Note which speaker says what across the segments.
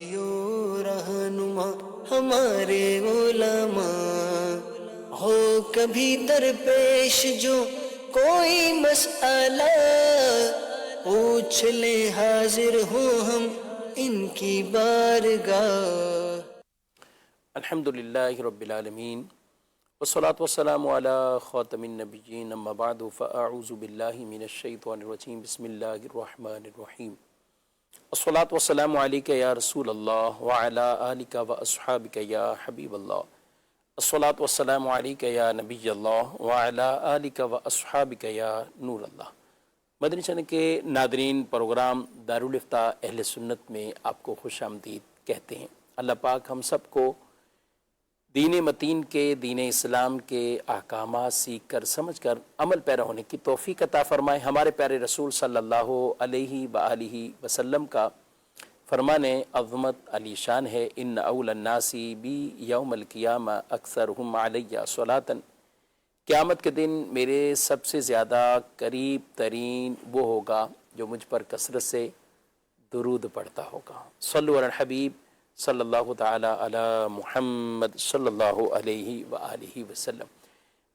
Speaker 1: یوں رہنما ہمارے علماء ہو کبھی درپیش جو کوئی مسئلہ پوچھ لے حاضر ہوں ہم ان کی بارگاہ۔
Speaker 2: الحمدللہ رب العالمین والصلاة والسلام علی خاتم النبیین اما بعد فاعوذ باللہ من الشیطان الرجیم بسم اللہ الرحمن الرحیم الصلاة والسلام علیکہ یا رسول اللہ وعلی آلک واصحابک یا حبیب اللہ الصلاة والسلام علیکہ یا نبی اللہ وعلی آلک واصحابک یا نور اللہ۔ مدنی چینل کے ناظرین، پروگرام دارالفتاء اہل سنت میں آپ کو خوش آمدید کہتے ہیں۔ اللہ پاک ہم سب کو دین متین کے، دین اسلام کے احکامات سیکھ کر سمجھ کر عمل پیرا ہونے کی توفیق عطا فرمائے۔ ہمارے پیارے رسول صلی اللہ علیہ وآلہ وسلم کا فرمان عظمت علی شان ہے، ان اول الناس بی یوم القیامہ اکثرہم علیہ صلاۃ، قیامت کے دن میرے سب سے زیادہ قریب ترین وہ ہوگا جو مجھ پر کثرت سے درود پڑھتا ہوگا۔ صلو علی الحبیب صلی اللہ تعالی علی محمد صلی اللہ علیہ وآلہ وسلم۔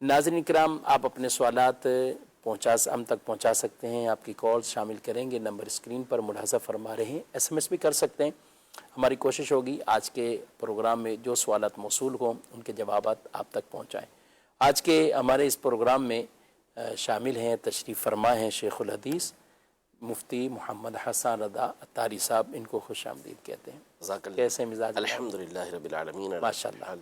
Speaker 2: ناظرین کرام، آپ اپنے سوالات ہم تک پہنچا سکتے ہیں، آپ کی کالز شامل کریں گے، نمبر اسکرین پر ملاحظہ فرما رہے ہیں، ایس ایم ایس بھی کر سکتے ہیں۔ ہماری کوشش ہوگی آج کے پروگرام میں جو سوالات موصول ہوں ان کے جوابات آپ تک پہنچائیں۔ آج کے ہمارے اس پروگرام میں شامل ہیں، تشریف فرما ہیں شیخ الحدیث مفتی محمد حسن رضا عطاری صاحب، ان کو خوش آمدید کہتے ہیں۔ کیسے مزاج؟
Speaker 3: الحمدللہ رب العالمین،
Speaker 2: ماشاءاللہ،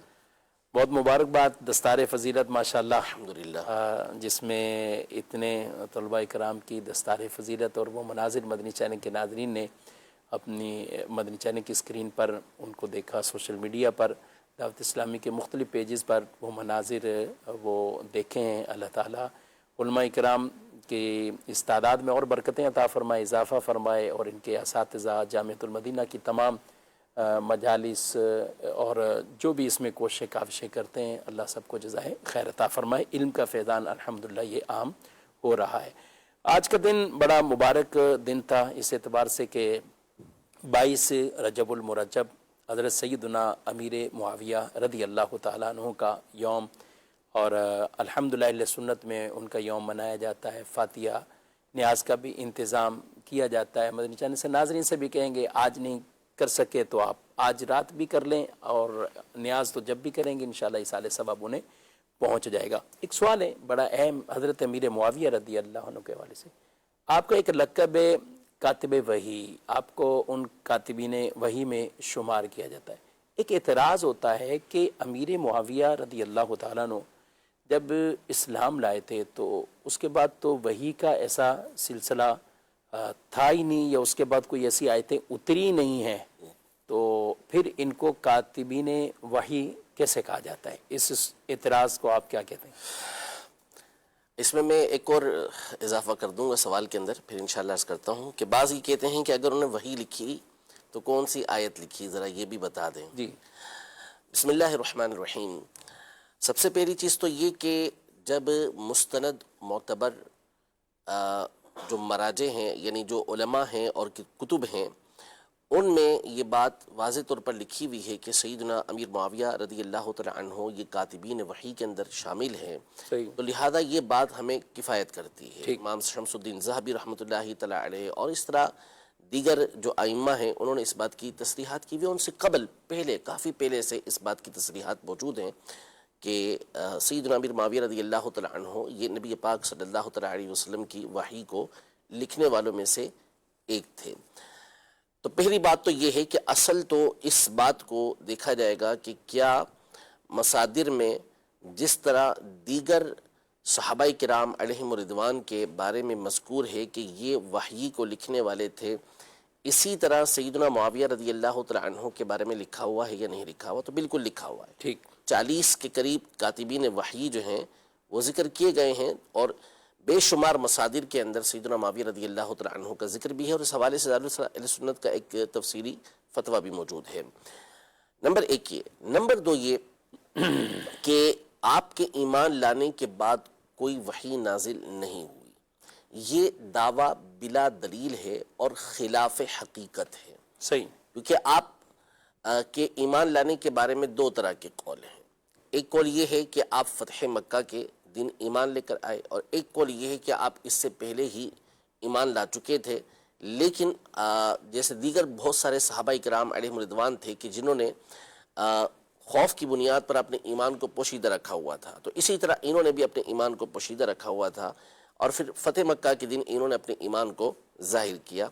Speaker 2: بہت مبارکباد، دستار فضیلت ماشاءاللہ،
Speaker 3: الحمدللہ،
Speaker 2: جس میں اتنے طلباء کرام کی دستار فضیلت اور وہ مناظر مدنی چینل کے ناظرین نے اپنی مدنی چینل کی اسکرین پر ان کو دیکھا، سوشل میڈیا پر، دعوت اسلامی کے مختلف پیجز پر وہ مناظر وہ دیکھے ہیں۔ اللہ تعالیٰ علماء کرام کی اس تعداد میں اور برکتیں عطا فرمائے، اضافہ فرمائے، اور ان کے اساتذہ، جامعۃ المدینہ کی تمام مجالس اور جو بھی اس میں کوششیں کاوشیں کرتے ہیں، اللہ سب کو جزائے خیر عطا فرمائے۔ علم کا فیضان الحمدللہ یہ عام ہو رہا ہے۔ آج کا دن بڑا مبارک دن تھا اس اعتبار سے کہ 22 رجب المرجب حضرت سیدنا امیر معاویہ رضی اللہ تعالیٰ عنہ کا یوم، اور الحمدللہ اہل سنت میں ان کا یوم منایا جاتا ہے۔ فاتحہ نیاز کا بھی انتظام کیا جاتا ہے۔ مدنی چینل سے ناظرین سے بھی کہیں گے آج نہیں کر سکے تو آپ آج رات بھی کر لیں، اور نیاز تو جب بھی کریں گے انشاءاللہ اصالِ ثواب انہیں پہنچ جائے گا۔ ایک سوال ہے بڑا اہم حضرت امیر معاویہ رضی اللہ عنہ کے حوالے سے۔ آپ کا ایک لقب ہے کاتب وحی، آپ کو ان کاتبین وحی میں شمار کیا جاتا ہے۔ ایک اعتراض ہوتا ہے کہ امیر معاویہ رضی اللہ تعالیٰ عنہ جب اسلام لائے تھے تو اس کے بعد تو وحی کا ایسا سلسلہ تھا ہی نہیں، یا اس کے بعد کوئی ایسی آیتیں اتری نہیں ہیں، تو پھر ان کو کاتبین وحی کیسے کہا جاتا ہے؟ اس اعتراض کو آپ کیا کہتے ہیں؟
Speaker 3: اس میں ایک اور اضافہ کر دوں گا سوال کے اندر، پھر انشاءاللہ عرض کرتا ہوں کہ بعض یہ کہتے ہیں کہ اگر انہوں نے وحی لکھی تو کون سی آیت لکھی، ذرا یہ بھی بتا دیں۔
Speaker 2: جی،
Speaker 3: بسم اللہ الرحمن الرحیم۔ سب سے پہلی چیز تو یہ کہ جب مستند معتبر جو مراجع ہیں، یعنی جو علماء ہیں اور کتب ہیں، ان میں یہ بات واضح طور پر لکھی ہوئی ہے کہ سیدنا امیر معاویہ رضی اللہ تعالیٰ عنہ یہ کاتبین وحی کے اندر شامل ہیں، تو لہذا یہ بات ہمیں کفایت کرتی ہے۔ امام شمس الدین ذہبی رحمۃ اللہ تعالیٰ علیہ اور اس طرح دیگر جو ائمہ ہیں انہوں نے اس بات کی تصریحات کی ہوئی، ان سے قبل پہلے کافی پہلے سے اس بات کی تصریحات موجود ہیں کہ سیدنا امیر معاویہ رضی اللہ تعالیٰ عنہ یہ نبی پاک صلی اللہ تعالیٰ علیہ وسلم کی وحی کو لکھنے والوں میں سے ایک تھے۔ تو پہلی بات تو یہ ہے کہ اصل تو اس بات کو دیکھا جائے گا کہ کیا مصادر میں جس طرح دیگر صحابہ کرام علیہم رضوان کے بارے میں مذکور ہے کہ یہ وحی کو لکھنے والے تھے، اسی طرح سیدنا معاویہ رضی اللہ تعالیٰ عنہ کے بارے میں لکھا ہوا ہے یا نہیں لکھا ہوا؟ تو بالکل لکھا ہوا ہے۔
Speaker 2: ٹھیک،
Speaker 3: 40 کے قریب کاتبین وحی جو ہیں وہ ذکر کیے گئے ہیں، اور بے شمار مصادر کے اندر سیدنا معاویہ رضی اللہ تعالیٰ عنہ کا ذکر بھی ہے، اور اس حوالے سے اہل سنت کا ایک تفصیلی فتویٰ بھی موجود ہے۔ نمبر 1 یہ۔ نمبر 2 یہ کہ آپ کے ایمان لانے کے بعد کوئی وحی نازل نہیں ہوئی، یہ دعویٰ بلا دلیل ہے اور خلاف حقیقت ہے۔
Speaker 2: صحیح،
Speaker 3: کیونکہ آپ کہ ایمان لانے کے بارے میں دو طرح کے قول ہیں. ایک قول یہ ہے کہ آپ فتح مکہ کے دن ایمان لے کر آئے، اور ایک قول یہ ہے کہ آپ اس سے پہلے ہی ایمان لا چکے تھے، لیکن جیسے دیگر بہت سارے صحابہ کرام علیہم رضوان تھے کہ جنہوں نے خوف کی بنیاد پر اپنے ایمان کو پوشیدہ رکھا ہوا تھا، تو اسی طرح انہوں نے بھی اپنے ایمان کو پوشیدہ رکھا ہوا تھا، اور پھر فتح مکہ کے دن انہوں نے اپنے ایمان کو ظاہر کیا.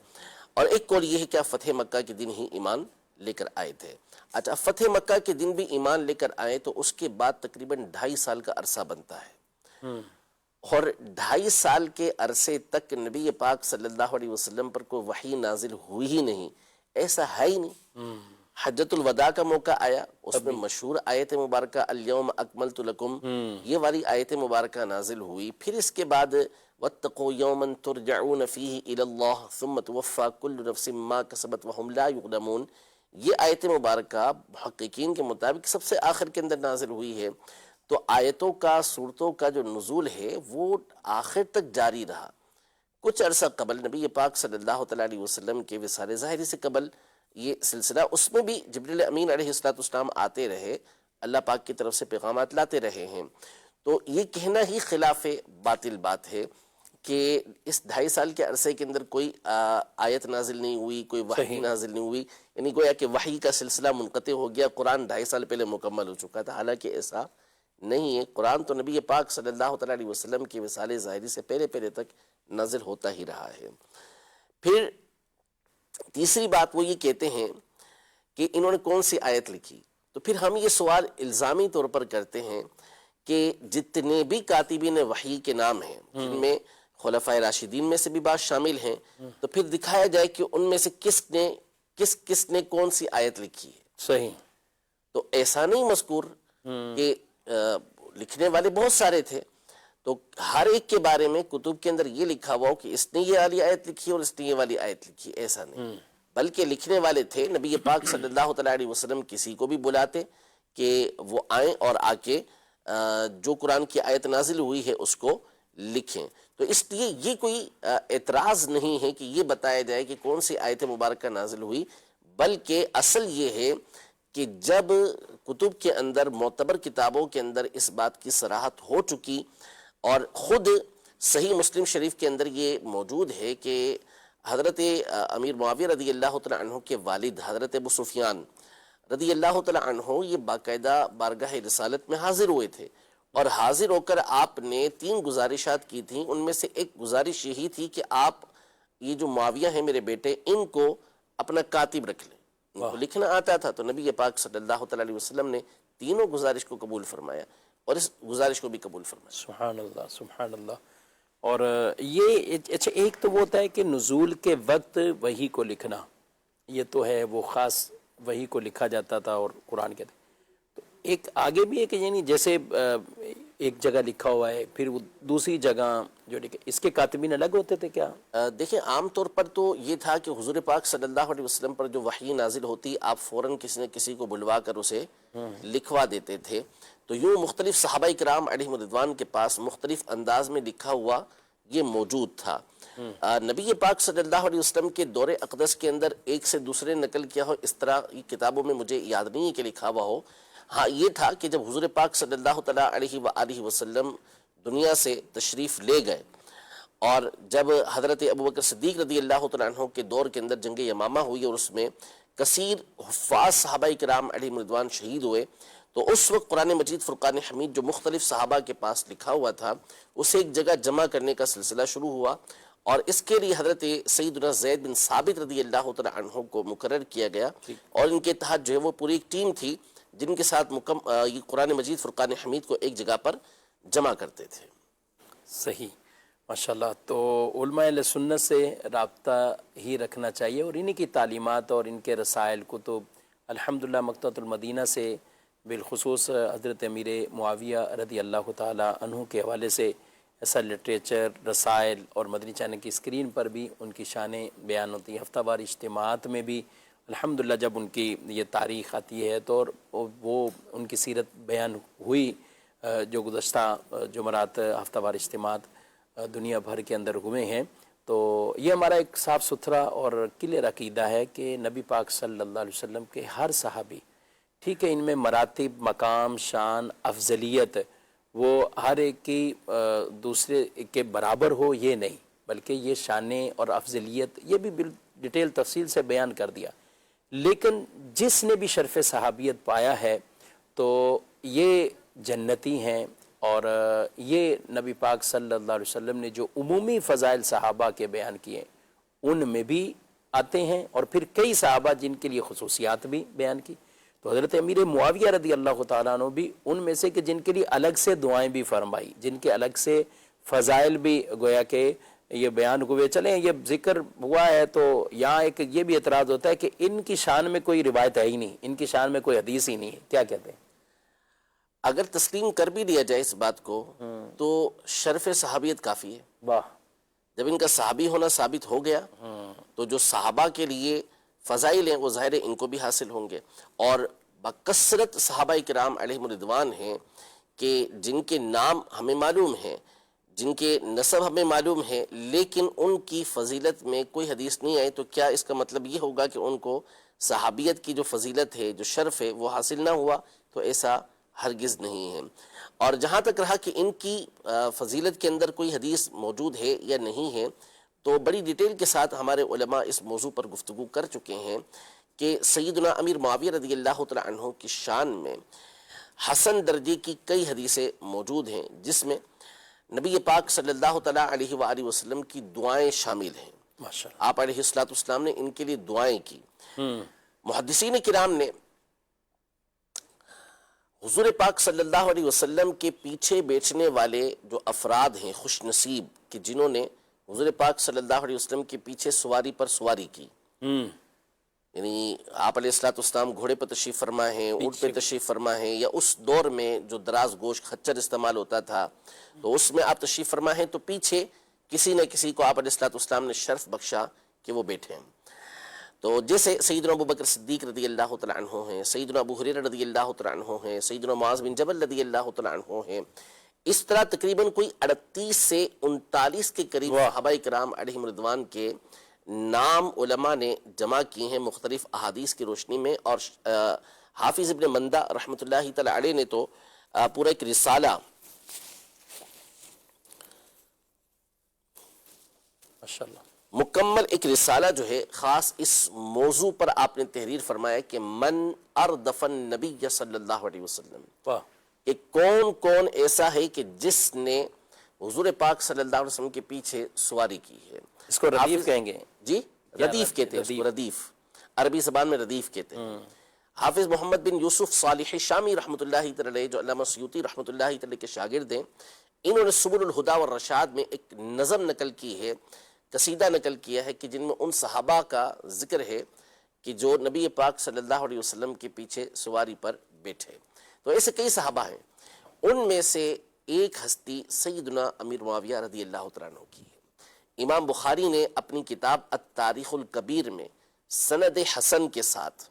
Speaker 3: اور ایک قول یہ ہے کہ آپ فتح مکہ کے دن ہی ایمان لے کر آئے تھے. اچھا، فتح مکہ کے دن بھی ایمان لے کر آئے تو اس کے بعد تقریباً 2.5 سال کا عرصہ بنتا ہے، اور 2.5 سال کے عرصے تک نبی پاک صلی اللہ علیہ وسلم پر کوئی وحی نازل ہوئی ہی نہیں، ایسا ہے ہی نہیں. حجت الوداع کا موقع آیا، اس میں مشہور آیت مبارکہ الیوم اکملت لکم، یہ والی آیت مبارکہ نازل ہوئی. پھر اس کے بعد واتقوا یوما ترجعون فیہ الی اللہ ثم توفی کل نفس ما کسبت وہم لا یظلمون، یہ آیت مبارکہ محققین کے مطابق سب سے آخر کے اندر نازل ہوئی ہے. تو آیتوں کا، صورتوں کا جو نزول ہے وہ آخر تک جاری رہا. کچھ عرصہ قبل نبی پاک صلی اللہ تعالیٰ علیہ وسلم کے وصال ظاہری سے قبل یہ سلسلہ، اس میں بھی جبریل امین علیہ السلام آتے رہے، اللہ پاک کی طرف سے پیغامات لاتے رہے ہیں. تو یہ کہنا ہی خلاف باطل بات ہے کہ اس 2.5 سال کے عرصے کے اندر کوئی آیت نازل نہیں ہوئی، کوئی وحی نازل نہیں ہوئی، یعنی گویا کہ وحی کا سلسلہ منقطع ہو گیا، قرآن 2.5 سال پہلے مکمل ہو چکا تھا. حالانکہ ایسا نہیں ہے، قرآن تو نبی پاک صلی اللہ تعالیٰ علیہ وسلم کے وصال ظاہری سے پہلے پہلے تک نازل ہوتا ہی رہا ہے. پھر تیسری بات وہ یہ کہتے ہیں کہ انہوں نے کون سی آیت لکھی. تو پھر ہم یہ سوال الزامی طور پر کرتے ہیں کہ جتنے بھی کاتبین وحی کے نام ہیں، جن میں خلفائے راشدین میں سے بھی بعض شامل ہیں، تو پھر دکھایا جائے کہ ان میں سے کس نے کون سی آیت لکھی ہے.
Speaker 2: صحیح.
Speaker 3: تو ایسا نہیں مذکور کہ لکھنے والے بہت سارے تھے، تو ہر ایک کے بارے میں کتب کے اندر یہ لکھا ہوا ہو کہ اس نے یہ والی آیت لکھی اور اس نے یہ والی آیت لکھی، ایسا نہیں. بلکہ لکھنے والے تھے نبی پاک صلی اللہ تعالیٰ علیہ وسلم کسی کو بھی بلاتے کہ وہ آئیں اور آ کے جو قرآن کی آیت نازل ہوئی ہے اس کو لکھیں. تو اس لیے یہ کوئی اعتراض نہیں ہے کہ یہ بتایا جائے کہ کون سی آیت مبارکہ نازل ہوئی، بلکہ اصل یہ ہے کہ جب کتب کے اندر، معتبر کتابوں کے اندر اس بات کی صراحت ہو چکی، اور خود صحیح مسلم شریف کے اندر یہ موجود ہے کہ حضرت امیر معاویہ رضی اللہ تعالیٰ عنہ کے والد حضرت ابو سفیان رضی اللہ تعالیٰ عنہ یہ باقاعدہ بارگاہ رسالت میں حاضر ہوئے تھے، اور حاضر ہو کر آپ نے 3 گزارشات کی تھیں. ان میں سے ایک گزارش یہی تھی کہ آپ یہ جو معاویہ ہیں میرے بیٹے، ان کو اپنا کاتب رکھ لیں، ان کو لکھنا آتا تھا. تو نبی پاک صلی اللہ تعالیٰ علیہ وسلم نے تینوں گزارش کو قبول فرمایا، اور اس گزارش کو بھی قبول فرمایا.
Speaker 2: سبحان اللہ، سبحان اللہ. اور یہ اچھا، ایک تو وہ ہوتا ہے کہ نزول کے وقت وحی کو لکھنا، یہ تو ہے، وہ خاص وحی کو لکھا جاتا تھا اور قرآن کے. تو ایک آگے بھی ہے کہ یعنی جیسے ایک جگہ لکھا ہوا ہے، پھر وہ دوسری جگہ جو لکھے، اس کے کاتبین الگ ہوتے تھے کیا؟
Speaker 3: دیکھیں، عام طور پر تو یہ تھا کہ حضور پاک صلی اللہ علیہ وسلم پر جو وحی نازل ہوتی، آپ فوراً کسی نہ کسی کو بلوا کر اسے لکھوا دیتے تھے. تو یوں مختلف صحابہ کرام علیہم رضوان کے پاس مختلف انداز میں لکھا ہوا یہ موجود تھا. نبی پاک صلی اللہ علیہ وسلم کے دور اقدس کے اندر ایک سے دوسرے نقل کیا ہو، اس طرح کتابوں میں مجھے یاد نہیں ہے کہ لکھا ہوا ہو. ہاں یہ تھا کہ جب حضور پاک صلی اللہ تعالیٰ علیہ وآلہ وسلم دنیا سے تشریف لے گئے، اور جب حضرت ابوبکر صدیق رضی اللہ تعالیٰ عنہ کے دور کے اندر جنگ یمامہ ہوئی اور اس میں کثیر حفاظ صحابہ کرام علیہم رضوان شہید ہوئے، تو اس وقت قرآن مجید فرقان حمید جو مختلف صحابہ کے پاس لکھا ہوا تھا، اسے ایک جگہ جمع کرنے کا سلسلہ شروع ہوا، اور اس کے لیے حضرت سیدنا زید بن ثابت رضی اللہ تعالیٰ عنہ کو مقرر کیا گیا، اور ان کے تحت جو ہے وہ پوری ایک ٹیم تھی جن کے ساتھ یہ قرآن مجید فرقان حمید کو ایک جگہ پر جمع کرتے تھے.
Speaker 2: صحیح، ماشاءاللہ. تو علماء اہل سنت سے رابطہ ہی رکھنا چاہیے، اور انہی کی تعلیمات اور ان کے رسائل کو تو الحمدللہ مکتبۃ المدینہ سے بالخصوص حضرت امیر معاویہ رضی اللہ تعالیٰ عنہ کے حوالے سے ایسا لٹریچر، رسائل، اور مدنی چینل کی اسکرین پر بھی ان کی شانیں بیان ہوتی ہیں. ہفتہ وار اجتماعات میں بھی الحمدللہ جب ان کی یہ تاریخ آتی ہے تو وہ ان کی سیرت بیان ہوئی، جو گزشتہ جمعرات ہفتہ وار اجتماعات دنیا بھر کے اندر ہوئے ہیں، تو یہ ہمارا ایک صاف ستھرا اور کلیئر عقیدہ ہے کہ نبی پاک صلی اللہ علیہ وسلم کے ہر صحابی، ٹھیک ہے، ان میں مراتب، مقام، شان، افضلیت وہ ہر ایک کی دوسرے کے برابر ہو یہ نہیں، بلکہ یہ شانیں اور افضلیت یہ بھی ڈیٹیل تفصیل سے بیان کر دیا. لیکن جس نے بھی شرف صحابیت پایا ہے تو یہ جنتی ہیں. اور یہ نبی پاک صلی اللہ علیہ وسلم نے جو عمومی فضائل صحابہ کے بیان کیے ان میں بھی آتے ہیں، اور پھر کئی صحابہ جن کے لیے خصوصیات بھی بیان کی. تو حضرت امیر معاویہ رضی اللہ تعالیٰ عنہ بھی ان میں سے کہ جن کے لیے الگ سے دعائیں بھی فرمائی، جن کے الگ سے فضائل بھی گویا کہ یہ بیان ہوئے. چلیں یہ ذکر ہوا ہے تو یہاں ایک یہ بھی اعتراض ہوتا ہے کہ ان کی شان میں کوئی روایت ہے ہی نہیں، ان کی شان میں کوئی حدیث ہی نہیں ہے. کیا کہتے ہیں؟
Speaker 3: اگر تسلیم کر بھی لیا جائے اس بات کو تو شرف صحابیت کافی ہے.
Speaker 2: واہ.
Speaker 3: جب ان کا صحابی ہونا ثابت ہو گیا تو جو صحابہ کے لیے فضائل ہیں وہ ظاہر ان کو بھی حاصل ہوں گے. اور بکثرت صحابہ کرام علیہم الرضوان ہیں کہ جن کے نام ہمیں معلوم ہیں، جن کے نسب ہمیں معلوم ہے، لیکن ان کی فضیلت میں کوئی حدیث نہیں آئی. تو کیا اس کا مطلب یہ ہوگا کہ ان کو صحابیت کی جو فضیلت ہے، جو شرف ہے، وہ حاصل نہ ہوا؟ تو ایسا ہرگز نہیں ہے. اور جہاں تک رہا کہ ان کی فضیلت کے اندر کوئی حدیث موجود ہے یا نہیں ہے، تو بڑی ڈیٹیل کے ساتھ ہمارے علماء اس موضوع پر گفتگو کر چکے ہیں کہ سیدنا امیر معاویہ رضی اللہ تعالی عنہ کی شان میں حسن درجے کی کئی حدیثیں موجود ہیں، جس میں نبی پاک صلی اللہ تعالیٰ علیہ وآلہ وسلم کی دعائیں شامل ہیں.
Speaker 2: ماشاءاللہ.
Speaker 3: آپ علیہ السلام نے ان کے لیے دعائیں کی. محدثین کرام نے حضور پاک صلی اللہ علیہ وسلم کے پیچھے بیٹھنے والے جو افراد ہیں خوش نصیب کہ جنہوں نے حضور پاک صلی اللہ علیہ وسلم کے پیچھے سواری پر سواری کی، یعنی آپ علیہ السلام گھوڑے پر تشریف فرما ہیں، اونٹ پہ تشریف فرما ہیں، یا اس دور میں جو دراز گوش خچر استعمال ہوتا تھا تو اس میں آپ تشریف فرما ہیں، تو پیچھے کسی نہ کسی کو آپ علیہ السلام نے شرف بخشا کہ وہ بیٹھے ہیں. تو جیسے سیدنا ابو بکر صدیق رضی اللہ تعالیٰ عنہ ہیں، سیدنا ابو ہریرہ رضی اللہ تعالیٰ عنہ ہیں، سیدنا معاذ بن جبل رضی اللہ تعالیٰ عنہ ہیں. اس طرح تقریباً کوئی 38 سے 39 کے قریب صحابہ کرام علیہم رضوان کے نام علماء نے جمع کی ہیں مختلف احادیث کی روشنی میں. اور حافظ ابن مندہ رحمۃ اللہ تعالیٰ علیہ نے تو پورا ایک رسالہ
Speaker 2: ماشاءاللہ
Speaker 3: مکمل ایک رسالہ جو ہے خاص اس موضوع پر آپ نے تحریر فرمایا کہ من اردف النبی صلی اللہ علیہ وسلم،
Speaker 2: واہ.
Speaker 3: کہ کون کون ایسا ہے کہ جس نے حضور پاک صلی اللہ علیہ وسلم کے پیچھے سواری کی ہے.
Speaker 2: اس کو ردیف کہیں گے.
Speaker 3: جی ردیف کہتے ہیں اس کو، ردیف عربی زبان میں ردیف کہتے ہیں. حافظ محمد بن یوسف صالح شامی رحمۃ اللہ تعالی جو علامہ سیوطی رحمۃ اللہ تعالی کے شاگرد ہیں، انہوں نے سبل الہدی والرشاد میں ایک نظم نقل کی ہے، قصیدہ نقل کیا ہے کہ جن میں ان صحابہ کا ذکر ہے کہ جو نبی پاک صلی اللہ علیہ وسلم کے پیچھے سواری پر بیٹھے. تو ایسے کئی صحابہ ہیں، ان میں سے ایک ہستی سیدنا امیر معاویہ رضی اللہ تعالیٰ عنہ کی ہے. امام بخاری نے اپنی کتاب التاریخ الکبیر میں سند حسن کے ساتھ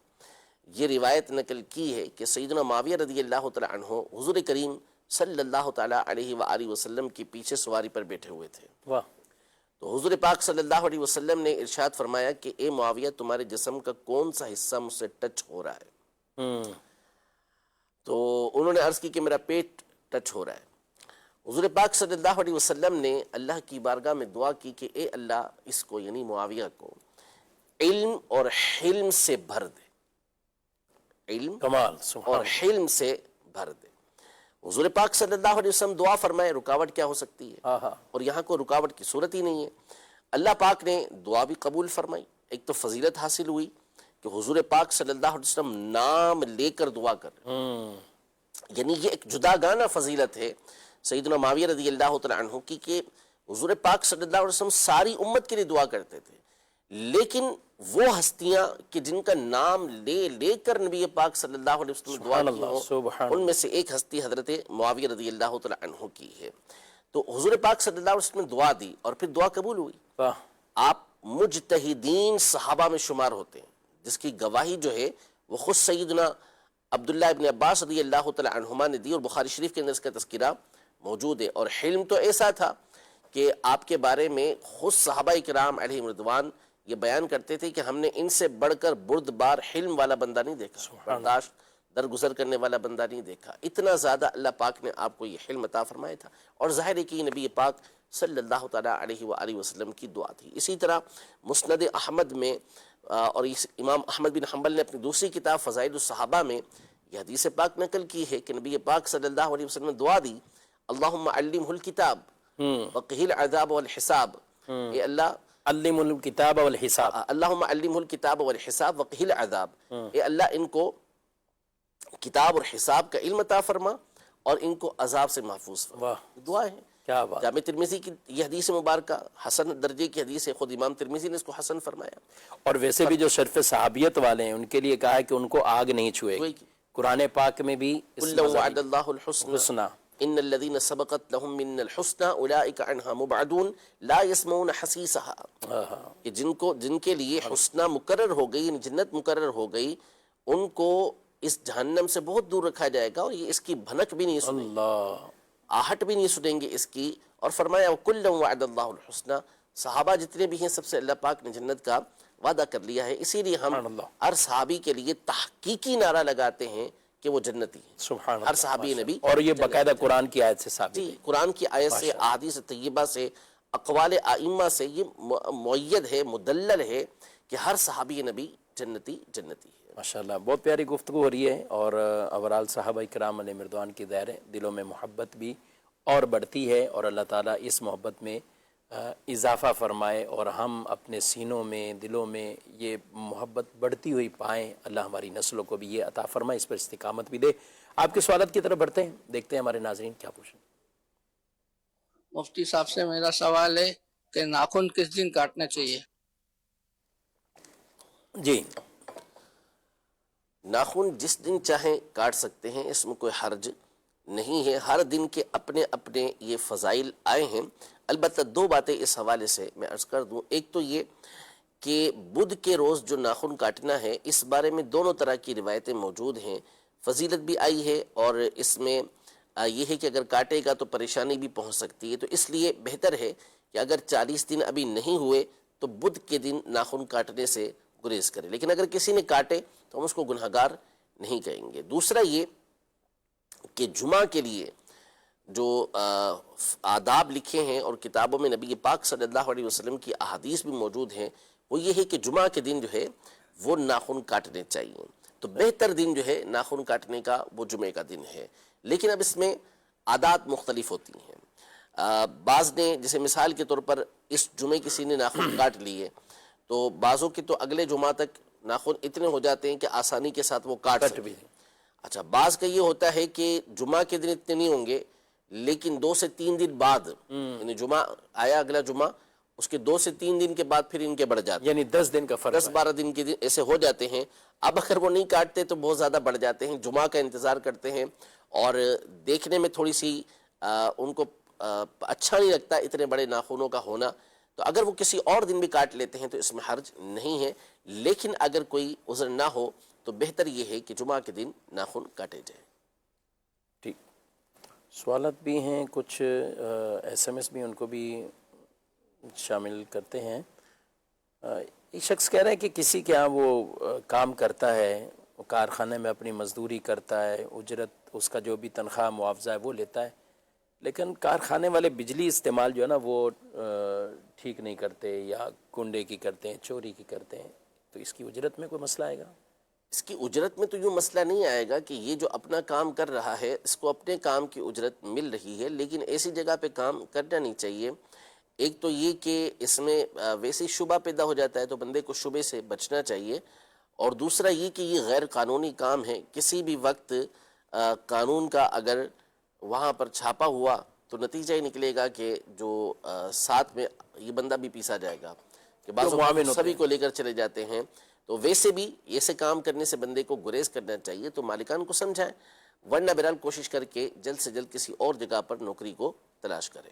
Speaker 3: یہ روایت نقل کی ہے کہ سیدنا معاویہ رضی اللہ تعالیٰ عنہ حضور کریم صلی اللہ تعالیٰ علیہ وآلہ وسلم کے پیچھے سواری پر بیٹھے ہوئے تھے.
Speaker 2: واہ.
Speaker 3: تو حضور پاک صلی اللہ علیہ وسلم نے ارشاد فرمایا کہ اے معاویہ تمہارے جسم کا کون سا حصہ مجھ سے ٹچ ہو رہا ہے؟ تو انہوں نے عرض کی کہ میرا پیٹ ٹچ ہو رہا ہے. حضور پاک صلی اللہ علیہ وسلم نے اللہ کی بارگاہ میں دعا کی کہ اے اللہ اس کو یعنی معاویہ کو علم اور حلم سے بھر دے، علم
Speaker 2: کمال
Speaker 3: اور حلم سے بھر دے. حضور پاک صلی اللہ علیہ وسلم دعا فرمائے، رکاوٹ کیا ہو سکتی ہے؟ اور یہاں کوئی رکاوٹ کی صورت ہی نہیں ہے. اللہ پاک نے دعا بھی قبول فرمائی. ایک تو فضیلت حاصل ہوئی کہ حضور پاک صلی اللہ علیہ وسلم نام لے کر دعا کر رہے ہیں، یعنی یہ ایک جدا گانا فضیلت ہے سیدنا معاویہ رضی اللہ تعالیٰ عنہ کی کہ حضور پاک صلی اللہ علیہ وسلم ساری امت کے لیے دعا کرتے تھے، لیکن وہ ہستیاں کہ جن کا نام لے لے کر نبی پاک صلی اللہ علیہ وسلم دعا کی ہوں، ان میں سے ایک ہستی حضرت معاویہ رضی اللہ تعالیٰ عنہ کی ہے. تو حضور پاک صلی اللہ علیہ وسلم نے دعا دی اور پھر دعا قبول ہوئی. آپ مجتہدین صحابہ میں شمار ہوتے ہیں، جس کی گواہی جو ہے وہ خود سیدنا عبداللہ ابن عباس رضی اللہ تعالیٰ عنہما نے دی، اور بخاری شریف کے اندر اس کا تذکرہ موجود ہے. اور حلم تو ایسا تھا کہ آپ کے بارے میں خود صحابہ کرام علیہم رضوان یہ بیان کرتے تھے کہ ہم نے ان سے بڑھ کر بردبار حلم والا بندہ نہیں دیکھا، برداشت درگزر کرنے والا بندہ نہیں دیکھا. اتنا زیادہ اللہ پاک نے آپ کو یہ حلم عطا فرمایا تھا، اور ظاہر ہے کہ یہ نبی پاک صلی اللہ تعالیٰ علیہ وآلہ وسلم کی دعا تھی. اسی طرح مسند احمد میں اور امام احمد بن حنبل نے اپنی دوسری کتاب فضائل الصحابہ میں یہ حدیث پاک نقل کی ہے کہ نبی پاک صلی اللہ علیہ وسلم نے دعا دی، اللہم علمہ الکتاب وقہ العذاب والحساب. اے اللہ
Speaker 2: علم الکتاب والحساب.
Speaker 3: اللہم علمہ الکتاب والحساب وقہ العذاب. اے اللہ ان کو کتاب اور حساب کا علم عطا فرما اور ان کو عذاب سے محفوظ فرما.
Speaker 2: واہ
Speaker 3: دعا ہے.
Speaker 2: کیا بات.
Speaker 3: جامع ترمذی کی یہ حدیث مبارکہ حسن درجے کی حدیث ہے، خود امام ترمذی نے اس کو حسن فرمایا.
Speaker 2: اور ویسے بھی جو شرف صحابیت والے ہیں ان کے لیے کہا ہے کہ ان کو آگ نہیں چھوئے گی. قرآن پاک میں بھی
Speaker 3: قل وعد اللہ الحسنى
Speaker 2: حسنہ
Speaker 3: ان الذين سبقت لهم من الحسنى اولئك عنها مبعدون لا يسمعون حسيسها. کہ جن کے لیے حسنہ مقرر ہو گئی، یعنی جنت مقرر ہو گئی، ان کو اس جہنم سے بہت دور رکھا جائے گا اور یہ اس کی بھنک بھی نہیں سنیں گے،
Speaker 2: اللہ.
Speaker 3: آہٹ بھی نہیں سنیں گے اس کی. اور فرمایا وَكُلًّا وَعَدَ اللَّهُ الْحُسْنَى. صحابہ جتنے بھی ہیں سب سے اللہ پاک نے جنت کا وعدہ کر لیا ہے. اسی لیے ہم ہر صحابی کے لیے تحقیقی نعرہ لگاتے ہیں کہ وہ جنتی ہے.
Speaker 2: سبحان
Speaker 3: ہر صحابی نبی.
Speaker 2: اور یہ باقاعدہ قرآن کی آیت سے ثابت
Speaker 3: جی
Speaker 2: ہے.
Speaker 3: قرآن کی آیت سے، احادیث طیبہ سے، اقوال ائمہ سے یہ معید ہے، مدلل ہے کہ ہر صحابی نبی جنتی ہے.
Speaker 2: ماشاءاللہ بہت پیاری گفتگو ہو رہی ہے، اور اوورال صحابہ کرام علیہ رضوان کی دائرے دلوں میں محبت بھی اور بڑھتی ہے، اور اللہ تعالیٰ اس محبت میں اضافہ فرمائے اور ہم اپنے سینوں میں دلوں میں یہ محبت بڑھتی ہوئی پائیں. اللہ ہماری نسلوں کو بھی یہ عطا فرمائے، اس پر استقامت بھی دے. آپ کے سوالات کی طرف بڑھتے ہیں، دیکھتے ہیں ہمارے ناظرین کیا پوچھیں.
Speaker 4: مفتی صاحب سے میرا سوال ہے کہ ناخن کس دن کاٹنا چاہیے؟
Speaker 2: جی
Speaker 3: ناخن جس دن چاہیں کاٹ سکتے ہیں، اس میں کوئی حرج نہیں ہے. ہر دن کے اپنے اپنے یہ فضائل آئے ہیں. البتہ دو باتیں اس حوالے سے میں عرض کر دوں. ایک تو یہ کہ بدھ کے روز جو ناخن کاٹنا ہے، اس بارے میں دونوں طرح کی روایتیں موجود ہیں. فضیلت بھی آئی ہے، اور اس میں یہ ہے کہ اگر کاٹے گا تو پریشانی بھی پہنچ سکتی ہے. تو اس لیے بہتر ہے کہ اگر 40 دن ابھی نہیں ہوئے تو بدھ کے دن ناخن کاٹنے سے گریز کرے. لیکن اگر کسی نے کاٹے تو ہم اس کو گنہگار نہیں کہیں گے. دوسرا یہ کہ جمعہ کے لیے جو آداب لکھے ہیں اور کتابوں میں نبی پاک صلی اللہ علیہ وسلم کی احادیث بھی موجود ہیں، وہ یہ ہے کہ جمعہ کے دن جو ہے وہ ناخن کاٹنے چاہیے. تو بہتر دن جو ہے ناخن کاٹنے کا وہ جمعے کا دن ہے. لیکن اب اس میں عادات مختلف ہوتی ہیں. بعض نے جیسے مثال کے طور پر اس جمعے کسی نے ناخن کاٹ لیے تو بعضوں کے تو اگلے جمعہ تک ناخن اتنے ہو جاتے ہیں کہ آسانی کے ساتھ وہ کاٹ سکتے ہیں. اچھا بعض کا یہ ہوتا ہے کہ جمعہ کے دن اتنے نہیں ہوں گے، لیکن 2 سے 3 دن بعد، یعنی جمعہ آیا اگلا جمعہ، اس کے 2 سے 3 دن کے بعد پھر ان کے بڑھ جاتے ہیں،
Speaker 2: یعنی 10 دن کا فرق،
Speaker 3: 10-12 دن کے دن ایسے ہو جاتے ہیں. اب اگر وہ نہیں کاٹتے تو بہت زیادہ بڑھ جاتے ہیں. جمعہ کا انتظار کرتے ہیں اور دیکھنے میں تھوڑی سی ان کو اچھا نہیں لگتا اتنے بڑے ناخنوں کا ہونا. تو اگر وہ کسی اور دن بھی کاٹ لیتے ہیں تو اس میں حرج نہیں ہے. لیکن اگر کوئی عذر نہ ہو تو بہتر یہ ہے کہ جمعہ کے دن ناخن کاٹے جائیں.
Speaker 2: ٹھیک. سوالات بھی ہیں کچھ، ایس ایم ایس بھی ان کو بھی شامل کرتے ہیں. ایک شخص کہہ رہا ہے کہ کسی کے ہاں وہ کام کرتا ہے، وہ کارخانے میں اپنی مزدوری کرتا ہے، اجرت اس کا جو بھی تنخواہ معاوضہ ہے وہ لیتا ہے، لیکن کارخانے والے بجلی استعمال جو ہے نا وہ ٹھیک نہیں کرتے، یا کنڈے کی کرتے ہیں، چوری کی کرتے ہیں، تو اس کی اجرت میں کوئی مسئلہ آئے گا؟
Speaker 3: اس کی اجرت میں تو یوں مسئلہ نہیں آئے گا کہ یہ جو اپنا کام کر رہا ہے اس کو اپنے کام کی اجرت مل رہی ہے، لیکن ایسی جگہ پہ کام کرنا نہیں چاہیے. ایک تو یہ کہ اس میں ویسے شبہ پیدا ہو جاتا ہے تو بندے کو شبے سے بچنا چاہیے، اور دوسرا یہ کہ یہ غیر قانونی کام ہے. کسی بھی وقت قانون کا اگر وہاں پر چھاپا ہوا تو نتیجہ ہی نکلے گا کہ جو ساتھ میں یہ بندہ بھی پیسا جائے گا کہ بعض اوقات سبھی کو لے کر چلے جاتے ہیں. تو ویسے بھی ایسے کام کرنے سے بندے کو گریز کرنا چاہیے. تو مالکان کو سمجھائیں، ورنہ بہرحال کوشش کر کے جلد سے جلد کسی اور جگہ پر نوکری کو تلاش کریں.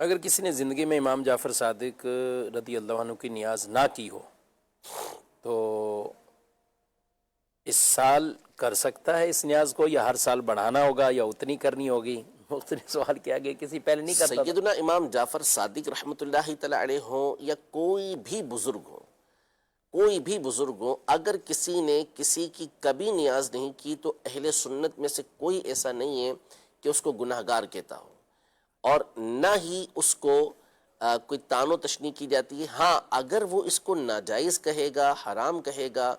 Speaker 2: اگر کسی نے زندگی میں امام جعفر صادق رضی اللہ عنہ کی نیاز نہ کی ہو تو اس سال کر سکتا ہے اس نیاز کو، یا ہر سال بڑھانا ہوگا، یا اتنی کرنی ہوگی؟ مختلف سوال کیا گیا، کسی پہلے نہیں کرتا تھا۔
Speaker 3: سیدنا امام جعفر صادق رحمۃ اللہ تعالی علیہ ہوں یا کوئی بھی بزرگ ہو، کوئی بھی بزرگ ہو، اگر کسی نے کسی کی کبھی نیاز نہیں کی تو اہل سنت میں سے کوئی ایسا نہیں ہے کہ اس کو گناہ گار کہتا ہو، اور نہ ہی اس کو کوئی تان و تشنیع کی جاتی ہے۔ ہاں اگر وہ اس کو ناجائز کہے گا، حرام کہے گا،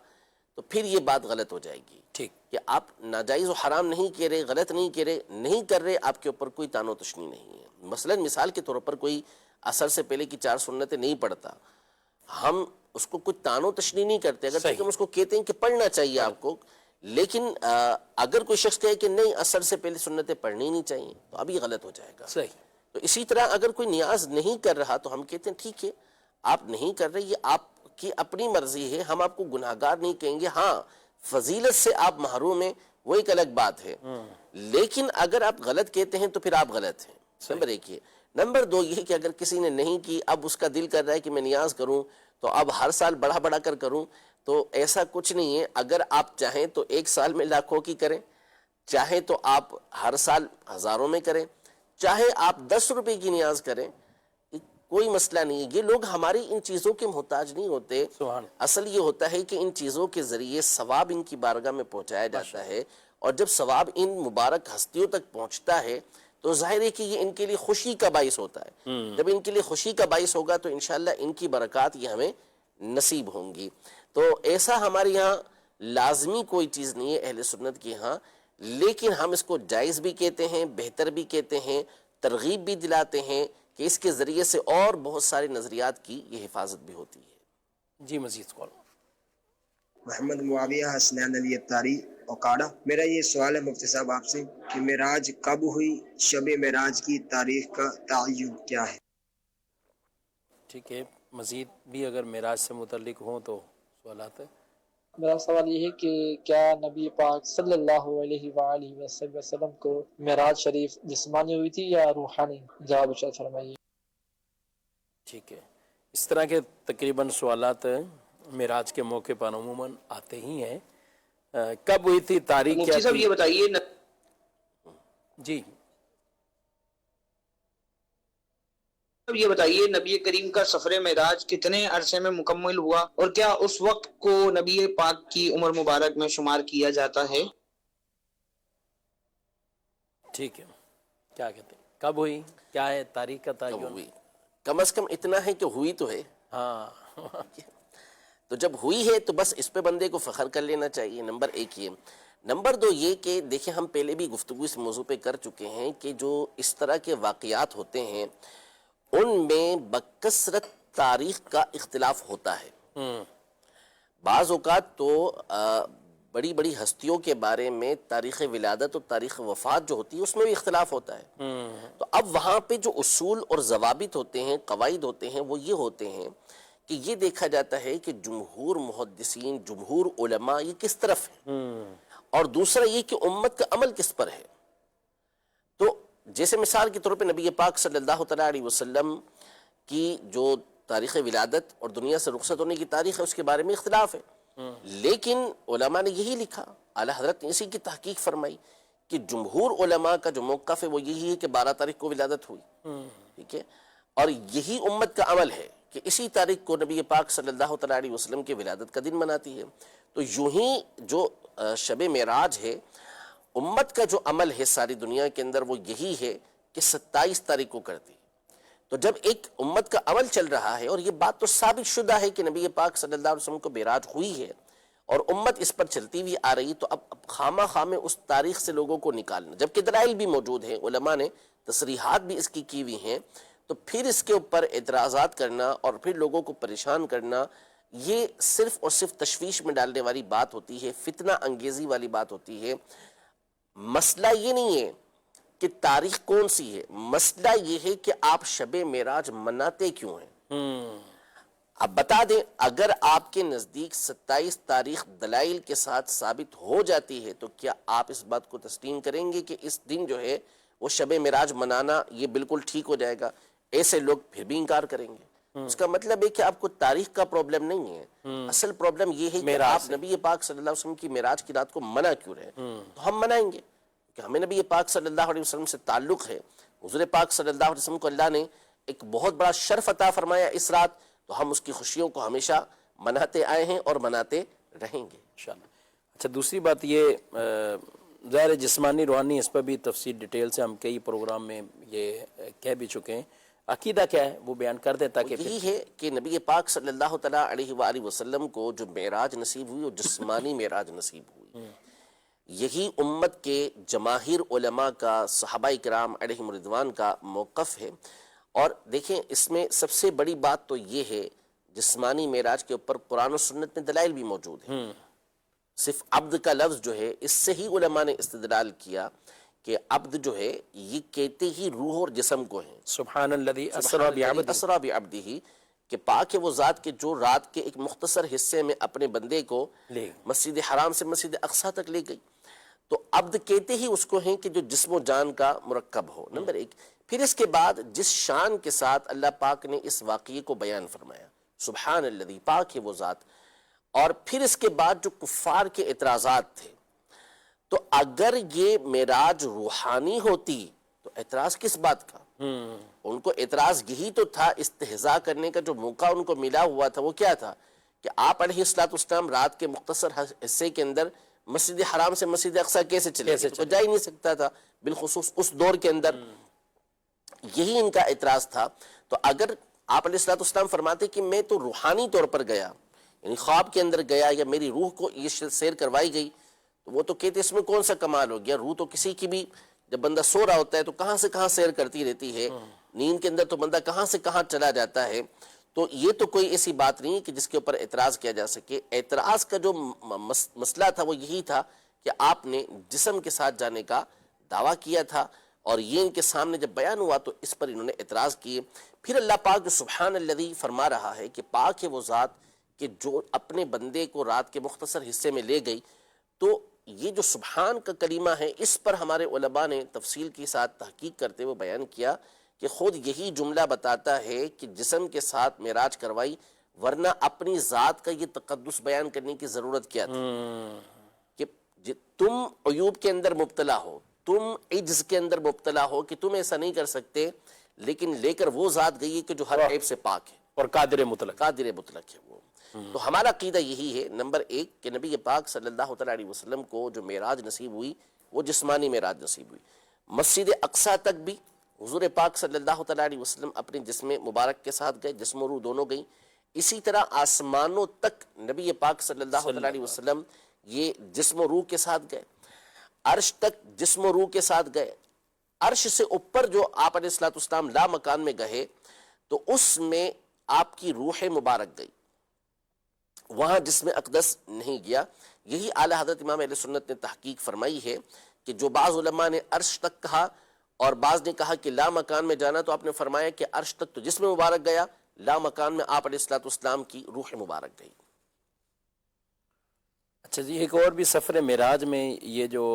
Speaker 3: تو پھر یہ بات غلط ہو جائے گی
Speaker 2: ٹھیک،
Speaker 3: کہ آپ ناجائز و حرام نہیں کہہ رہے، غلط نہیں کہہ رہے، نہیں کر رہے، آپ کے اوپر کوئی تان و تشنیع نہیں ہے۔ مثلا مثال کے طور پر کوئی عصر سے پہلے کی 4 سنتیں نہیں پڑھتا، ہم اس کو کوئی تان و تشنیع نہیں کرتے، اگر
Speaker 2: صحیح،
Speaker 3: ہم اس کو کہتے ہیں کہ پڑھنا چاہیے آپ کو، لیکن اگر کوئی شخص کہے کہ نہیں عصر سے پہلے سنتیں پڑھنی نہیں چاہیے، تو اب یہ غلط ہو جائے گا۔
Speaker 2: صحیح،
Speaker 3: تو اسی طرح اگر کوئی نیاز نہیں کر رہا تو ہم کہتے ہیں ٹھیک ہے، آپ نہیں کر رہے، یہ آپ کی اپنی مرضی ہے، ہم آپ کو گناہ گار نہیں کہیں گے۔ ہاں فضیلت سے آپ محروم ہیں، وہ ایک الگ بات ہے، لیکن اگر آپ غلط کہتے ہیں تو پھر آپ غلط ہیں۔ نمبر 1 یہ۔ نمبر 2 یہ کہ اگر کسی نے نہیں کی، اب اس کا دل کر رہا ہے کہ میں نیاز کروں تو اب ہر سال بڑھا بڑھا کر کروں، تو ایسا کچھ نہیں ہے۔ اگر آپ چاہیں تو 1 سال میں لاکھوں کی کریں، چاہے تو آپ ہر سال ہزاروں میں کریں، چاہے آپ 10 روپے کی نیاز کریں، کوئی مسئلہ نہیں ہے۔ یہ لوگ ہماری ان چیزوں کے محتاج نہیں ہوتے،
Speaker 2: سبحان،
Speaker 3: اصل یہ ہوتا ہے کہ ان چیزوں کے ذریعے ثواب ان کی بارگاہ میں پہنچایا جاتا ہے، اور جب ثواب ان مبارک ہستیوں تک پہنچتا ہے تو ظاہر ہے کہ یہ ان کے لیے خوشی کا باعث ہوتا ہے۔ جب ان کے لیے خوشی کا باعث ہوگا تو انشاءاللہ ان کی برکات یہ ہمیں نصیب ہوں گی۔ تو ایسا ہمارے یہاں لازمی کوئی چیز نہیں ہے اہل سنت کے ہاں، لیکن ہم اس کو جائز بھی کہتے ہیں، بہتر بھی کہتے ہیں، ترغیب بھی دلاتے ہیں کہ اس کے ذریعے سے اور بہت سارے نظریات کی یہ حفاظت بھی ہوتی ہے۔
Speaker 2: جی مزید کال۔
Speaker 5: محمد معاویہ حسنین علی اتاری اوکاڑا، میرا یہ سوال ہے مفتی صاحب آپ سے کہ معراج کب ہوئی، شب معراج کی تاریخ کا تعین کیا ہے؟
Speaker 2: ٹھیک ہے، مزید بھی اگر معراج سے متعلق ہوں تو سوالات ہیں۔
Speaker 6: میرا سوال یہ ہے کہ کیا نبی پاک صلی اللہ علیہ وآلہ وسلم کو معراج شریف جسمانی ہوئی تھی یا روحانی؟ جواب ارشاد فرمائیے۔
Speaker 2: ٹھیک ہے، اس طرح کے تقریباً سوالات معراج کے موقع پر عموماً آتے ہی ہیں۔ کب ہوئی تھی، تاریخ کیا
Speaker 7: مفتی صاحب
Speaker 2: تھی؟
Speaker 7: یہ بتائیے
Speaker 2: جی
Speaker 7: یہ بتائیے نبی کریم کا سفر معراج کتنے عرصے میں مکمل ہوا، اور کیا اس وقت کو نبی پاک کی عمر مبارک میں شمار کیا جاتا ہے؟
Speaker 2: ٹھیک ہے، کیا کہتے ہیں، کب ہوئی، کیا ہے تاریخ کا
Speaker 3: کب
Speaker 2: تعین؟
Speaker 3: ہوئی؟ کم از کم اتنا ہے کہ ہوئی تو ہے،
Speaker 2: ہاں
Speaker 3: تو جب ہوئی ہے تو بس اس پہ بندے کو فخر کر لینا چاہیے۔ نمبر 1 یہ۔ نمبر 2 یہ کہ دیکھیں ہم پہلے بھی گفتگو اس موضوع پہ کر چکے ہیں کہ جو اس طرح کے واقعات ہوتے ہیں ان میں بکثرت تاریخ کا اختلاف ہوتا ہے۔ بعض اوقات تو بڑی بڑی ہستیوں کے بارے میں تاریخ ولادت اور تاریخ وفات جو ہوتی ہے اس میں بھی اختلاف ہوتا ہے۔ تو اب وہاں پہ جو اصول اور ضوابط ہوتے ہیں، قواعد ہوتے ہیں، وہ یہ ہوتے ہیں کہ یہ دیکھا جاتا ہے کہ جمہور محدثین، جمہور علماء یہ کس طرف ہیں، اور دوسرا یہ کہ امت کا عمل کس پر ہے۔ تو جیسے مثال کے طور پہ نبی پاک صلی اللہ تعالیٰ علیہ وسلم کی جو تاریخ ولادت اور دنیا سے رخصت ہونے کی تاریخ ہے اس کے بارے میں اختلاف ہے، لیکن علماء نے یہی لکھا، اعلیٰ حضرت نے اسی کی تحقیق فرمائی کہ جمہور علماء کا جو موقف ہے وہ یہی ہے کہ 12 تاریخ کو ولادت ہوئی، ٹھیک ہے، اور یہی امت کا عمل ہے کہ اسی تاریخ کو نبی پاک صلی اللہ تعالیٰ علیہ وسلم کی ولادت کا دن مناتی ہے۔ تو یوں ہی جو شب معراج ہے، امت کا جو عمل ہے ساری دنیا کے اندر وہ یہی ہے کہ 27 تاریخ کو کرتی ہے۔ تو جب ایک امت کا عمل چل رہا ہے، اور یہ بات تو ثابت شدہ ہے کہ نبی پاک صلی اللہ علیہ وسلم کو معراج ہوئی ہے اور امت اس پر چلتی ہوئی آ رہی، تو اب خامہ خامہ اس تاریخ سے لوگوں کو نکالنا، جبکہ دلائل بھی موجود ہیں، علماء نے تصریحات بھی اس کی ہوئی ہیں، تو پھر اس کے اوپر اعتراضات کرنا اور پھر لوگوں کو پریشان کرنا، یہ صرف اور صرف تشویش میں ڈالنے والی بات ہوتی ہے، فتنہ انگیزی والی بات ہوتی ہے۔ مسئلہ یہ نہیں ہے کہ تاریخ کون سی ہے، مسئلہ یہ ہے کہ آپ شب معراج مناتے کیوں ہیں۔ اب بتا دیں، اگر آپ کے نزدیک 27 تاریخ دلائل کے ساتھ ثابت ہو جاتی ہے تو کیا آپ اس بات کو تسلیم کریں گے کہ اس دن جو ہے وہ شب معراج منانا یہ بالکل ٹھیک ہو جائے گا؟ ایسے لوگ پھر بھی انکار کریں گے۔ اس کا مطلب ہے کہ آپ کو تاریخ کا پرابلم نہیں ہے، اصل پرابلم یہ ہے کہ آپ نبی پاک صلی اللہ علیہ وسلم کی معراج کی رات کو منع کیوں رہے۔ تو ہم منائیں گے کہ کہ ہمیں نبی پاک صلی اللہ علیہ وسلم سے تعلق ہے، حضور پاک صلی اللہ علیہ وسلم کو اللہ نے ایک بہت بڑا شرف عطا فرمایا اس رات، تو ہم اس کی خوشیوں کو ہمیشہ مناتے آئے ہیں اور مناتے رہیں گے
Speaker 2: انشاءاللہ۔ اچھا، دوسری بات یہ ظاہر جسمانی روحانی، اس پر بھی تفصیل ڈیٹیل سے ہم کئی پروگرام میں یہ کہہ بھی چکے ہیں، عقیدہ کیا ہے وہ بیان کر دیں تاکہ
Speaker 3: یہی ہے کہ نبی پاک صلی اللہ تعالیٰ علیہ وآلہ وسلم کو جو معراج نصیب ہوئی وہ جسمانی معراج نصیب ہوئی، یہی امت کے جماہیر علماء کا، صحابہ کرام علیہم رضوان کا موقف ہے۔ اور دیکھیں اس میں سب سے بڑی بات تو یہ ہے، جسمانی معراج کے اوپر قرآن و سنت میں دلائل بھی موجود ہیں، صرف عبد کا لفظ جو ہے اس سے ہی علماء نے استدلال کیا کہ عبد جو ہے یہ کہتے ہی روح اور جسم کو ہیں،
Speaker 2: سبحان الذی اسری بعبدہ،
Speaker 3: اسرا بعبدہ، کہ پاک ہے وہ ذات کے جو رات کے ایک مختصر حصے میں اپنے بندے کو
Speaker 2: لے
Speaker 3: مسجد حرام سے مسجد اقصیٰ تک لے گئی، تو عبد کہتے ہی اس کو ہیں کہ جو جسم و جان کا مرکب ہو، نمبر ایک۔ پھر اس کے بعد جس شان کے ساتھ اللہ پاک نے اس واقعے کو بیان فرمایا، سبحان الذی، پاک ہے وہ ذات، اور پھر اس کے بعد جو کفار کے اعتراضات تھے، تو اگر یہ معراج روحانی ہوتی تو اعتراض کس بات کا؟ ان کو اعتراض یہی تو تھا، استہزاء کرنے کا جو موقع ان کو ملا ہوا تھا وہ کیا تھا کہ آپ علیہ السلام رات کے مختصر حصے کے اندر مسجد حرام سے مسجد اقصیٰ کیسے چلے گئے؟ تو جا ہی نہیں سکتا تھا، بالخصوص اس دور کے اندر یہی ان کا اعتراض تھا۔ تو اگر آپ علیہ السلام فرماتے کہ میں تو روحانی طور پر گیا، یعنی خواب کے اندر گیا یا میری روح کو یہ سیر کروائی گئی، تو وہ تو کہتے اس میں کون سا کمال ہو گیا؟ روح تو کسی کی بھی، جب بندہ سو رہا ہوتا ہے تو کہاں سے کہاں سیر کرتی رہتی ہے، نیند کے اندر تو بندہ کہاں سے کہاں چلا جاتا ہے، تو یہ تو کوئی ایسی بات نہیں کہ جس کے اوپر اعتراض کیا جا سکے۔ اعتراض کا جو مسئلہ تھا وہ یہی تھا کہ آپ نے جسم کے ساتھ جانے کا دعویٰ کیا تھا، اور یہ ان کے سامنے جب بیان ہوا تو اس پر انہوں نے اعتراض کیے۔ پھر اللہ پاک جو سبحان الذی فرما رہا ہے کہ پاک ہے وہ ذات کہ جو اپنے بندے کو رات کے مختصر حصے میں لے گئی، تو یہ جو سبحان کا کلمہ ہے اس پر ہمارے علماء نے تفصیل کے ساتھ تحقیق کرتے ہوئے بیان کیا کہ خود یہی جملہ بتاتا ہے کہ جسم کے ساتھ معراج کروائی، ورنہ اپنی ذات کا یہ تقدس بیان کرنے کی ضرورت کیا تھی کہ تم عیوب کے اندر مبتلا ہو، تم عجز کے اندر مبتلا ہو کہ تم ایسا نہیں کر سکتے، لیکن لے کر وہ ذات گئی ہے کہ جو ہر عیب سے پاک ہے
Speaker 2: اور قادر مطلق۔
Speaker 3: قادر مطلق ہے وہ۔ تو ہمارا عقیدہ یہی ہے، نمبر ایک، کہ نبی پاک صلی اللہ تعالیٰ علیہ وسلم کو جو معراج نصیب ہوئی وہ جسمانی معراج نصیب ہوئی۔ مسجد اقصیٰ تک بھی حضور پاک صلی اللہ تعالیٰ علیہ وسلم اپنے جسم مبارک کے ساتھ گئے، جسم و روح دونوں گئیں۔ اسی طرح آسمانوں تک نبی پاک صلی اللہ تعالیٰ علیہ وسلم یہ جسم و روح کے ساتھ گئے، عرش تک جسم و روح کے ساتھ گئے۔ عرش سے اوپر جو آپ علیہ السلام لا مکان میں گئے تو اس میں آپ کی روح مبارک گئی، وہاں جسم اقدس نہیں گیا۔ یہی اعلیٰ حضرت امام اہل سنت نے تحقیق فرمائی ہے کہ جو بعض علماء نے عرش تک کہا اور بعض نے کہا کہ لا مکان میں جانا، تو آپ نے فرمایا کہ عرش تک تو جسم مبارک گیا، لا مکان میں آپ علیہ السلام کی روح مبارک گئی۔
Speaker 2: اچھا جی، ایک اور بھی سفر معراج میں یہ جو